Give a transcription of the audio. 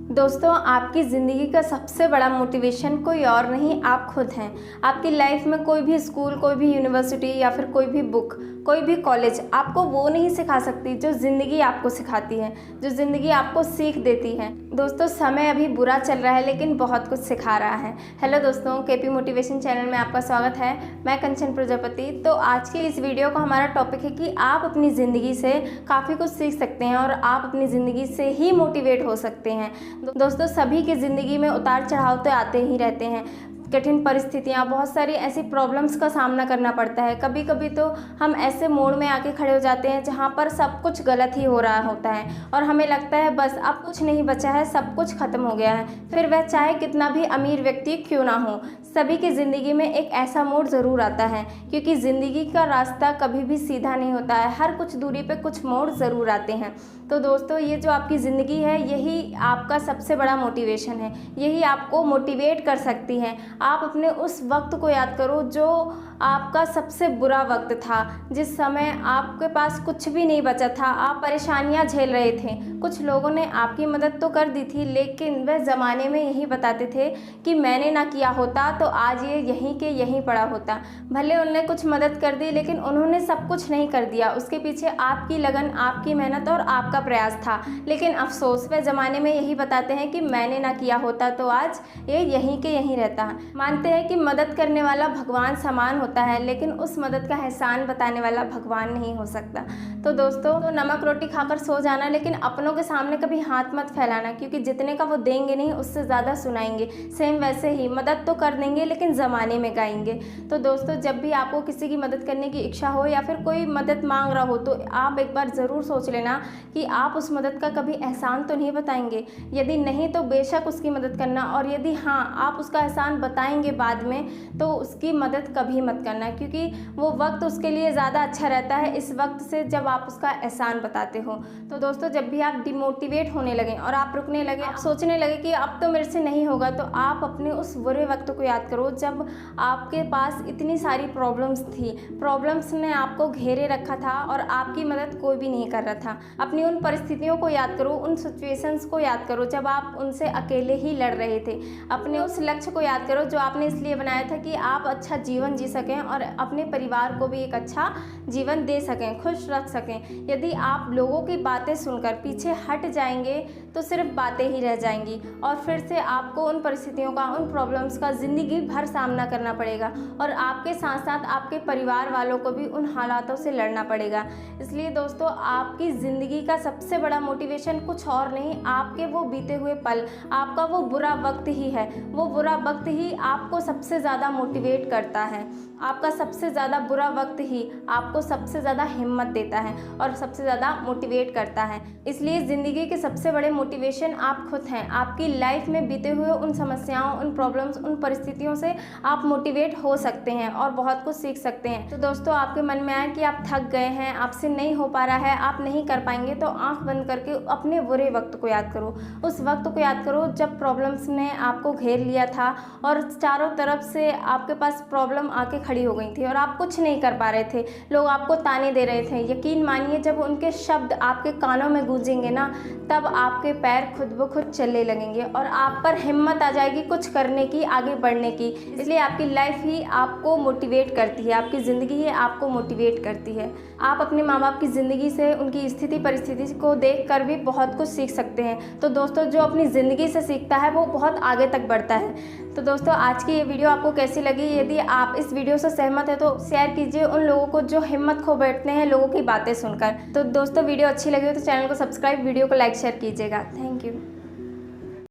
दोस्तों, आपकी ज़िंदगी का सबसे बड़ा मोटिवेशन कोई और नहीं, आप खुद हैं। आपकी लाइफ में कोई भी स्कूल, कोई भी यूनिवर्सिटी या फिर कोई भी बुक, कोई भी कॉलेज आपको वो नहीं सिखा सकती जो ज़िंदगी आपको सिखाती है, जो ज़िंदगी आपको सीख देती है। दोस्तों, समय अभी बुरा चल रहा है लेकिन बहुत कुछ सिखा रहा है। हेलो दोस्तों, केपी मोटिवेशन चैनल में आपका स्वागत है। मैं कंचन प्रजापति। तो आज की इस वीडियो का हमारा टॉपिक है कि आप अपनी ज़िंदगी से काफ़ी कुछ सीख सकते हैं और आप अपनी ज़िंदगी से ही मोटिवेट हो सकते हैं। दोस्तों, सभी की ज़िंदगी में उतार चढ़ाव तो आते ही रहते हैं। कठिन परिस्थितियाँ, बहुत सारी ऐसी प्रॉब्लम्स का सामना करना पड़ता है। कभी कभी तो हम ऐसे मोड़ में आके खड़े हो जाते हैं जहाँ पर सब कुछ गलत ही हो रहा होता है और हमें लगता है बस अब कुछ नहीं बचा है, सब कुछ ख़त्म हो गया है। फिर वह चाहे कितना भी अमीर व्यक्ति क्यों ना हो, सभी की ज़िंदगी में एक ऐसा मोड़ ज़रूर आता है, क्योंकि ज़िंदगी का रास्ता कभी भी सीधा नहीं होता है। हर कुछ दूरी पे कुछ मोड़ ज़रूर आते हैं। तो दोस्तों, ये जो आपकी ज़िंदगी है, यही आपका सबसे बड़ा मोटिवेशन है। यही आपको मोटिवेट कर सकती है। आप अपने उस वक्त को याद करो जो आपका सबसे बुरा वक्त था, जिस समय आपके पास कुछ भी नहीं बचा था, आप परेशानियां झेल रहे थे। कुछ लोगों ने आपकी मदद तो कर दी थी, लेकिन वह ज़माने में यही बताते थे कि मैंने ना किया होता तो आज ये यहीं के यहीं पड़ा होता। भले उन्होंने कुछ मदद कर दी, लेकिन उन्होंने सब कुछ नहीं कर दिया। उसके पीछे आपकी लगन, आपकी मेहनत और आपका प्रयास था। लेकिन अफसोस, वह ज़माने में यही बताते हैं कि मैंने ना किया होता तो आज ये यहीं के यहीं रहता। मानते हैं कि मदद करने वाला भगवान समान होता है, लेकिन उस मदद का एहसान बताने वाला भगवान नहीं हो सकता। तो दोस्तों, तो नमक रोटी खाकर सो जाना, लेकिन अपनों के सामने कभी हाथ मत फैलाना, क्योंकि जितने का वो देंगे नहीं, उससे ज़्यादा सुनाएंगे। सेम वैसे ही मदद तो कर देंगे लेकिन ज़माने में गाएंगे। तो दोस्तों, जब भी आपको किसी की मदद करने की इच्छा हो या फिर कोई मदद मांग रहा हो, तो आप एक बार ज़रूर सोच लेना कि आप उस मदद का कभी एहसान तो नहीं बताएंगे। यदि नहीं तो बेशक उसकी मदद करना, और यदि हाँ आप उसका एहसान बताएंगे बाद में, तो उसकी मदद कभी मत करना, क्योंकि वो वक्त उसके लिए ज़्यादा अच्छा रहता है इस वक्त से जब आप उसका एहसान बताते हो। तो दोस्तों, जब भी आप डिमोटिवेट होने लगें और आप रुकने लगे, आप सोचने लगे कि अब तो मेरे से नहीं होगा, तो आप अपने उस बुरे वक्त को याद करो जब आपके पास इतनी सारी प्रॉब्लम्स थी। प्रॉब्लम्स ने आपको घेरे रखा था और आपकी मदद कोई भी नहीं कर रहा था। अपनी उन परिस्थितियों को याद करो, उन सिचुएशंस को याद करो जब आप उनसे अकेले ही लड़ रहे थे। अपने उस लक्ष्य को याद करो जो आपने इसलिए बनाया था कि आप अच्छा जीवन जी सकें और अपने परिवार को भी एक अच्छा जीवन दे सकें, खुश रख सकें। यदि आप लोगों की बातें सुनकर पीछे हट जाएंगे तो सिर्फ बातें ही रह जाएंगी और फिर से आपको उन परिस्थितियों का, उन प्रॉब्लम्स का ज़िंदगी भर सामना करना पड़ेगा और आपके साथ साथ आपके परिवार वालों को भी उन हालातों से लड़ना पड़ेगा। इसलिए दोस्तों, आपकी ज़िंदगी का सबसे बड़ा मोटिवेशन कुछ और नहीं, आपके वो बीते हुए पल, आपका वो बुरा वक्त ही है। वो बुरा वक्त ही आपको सबसे ज़्यादा मोटिवेट करता है। आपका सबसे ज़्यादा बुरा वक्त ही आपको सबसे ज़्यादा हिम्मत देता है और सबसे ज़्यादा मोटिवेट करता है। इसलिए ज़िंदगी के सबसे बड़े मोटिवेशन आप खुद हैं। आपकी लाइफ में बीते हुए उन समस्याओं, उन प्रॉब्लम्स, उन परिस्थितियों से आप मोटिवेट हो सकते हैं और बहुत कुछ सीख सकते हैं। तो दोस्तों, आपके मन में आए कि आप थक गए हैं, आपसे नहीं हो पा रहा है, आप नहीं कर पाएंगे, तो आंख बंद करके अपने बुरे वक्त को याद करो। उस वक्त को याद करो जब प्रॉब्लम्स ने आपको घेर लिया था और चारों तरफ से आपके पास प्रॉब्लम आके खड़ी हो गई थी और आप कुछ नहीं कर पा रहे थे। लोग आपको ताने दे रहे थे। यकीन मानिए, जब उनके शब्द आपके कानों में गूंजेंगे ना, तब आपके पैर खुद ब खुद चलने लगेंगे और आप पर हिम्मत आ जाएगी कुछ करने की, आगे बढ़ने की। इसलिए आपकी लाइफ ही आपको मोटिवेट करती है, आपकी ज़िंदगी ही आपको मोटिवेट करती है। आप अपने माँ बाप की ज़िंदगी से, उनकी स्थिति परिस्थिति को देख कर भी बहुत कुछ सीख सकते हैं। तो दोस्तों, जो अपनी ज़िंदगी से सीखता है वो बहुत आगे तक बढ़ता है। तो दोस्तों, आज की ये वीडियो आपको कैसी लगी? यदि आप इस वीडियो से सहमत है तो शेयर कीजिए उन लोगों को जो हिम्मत खो बैठते हैं लोगों की बातें सुनकर। तो दोस्तों, वीडियो अच्छी लगी हो तो चैनल को सब्सक्राइब, वीडियो को लाइक शेयर कीजिएगा। Thank you.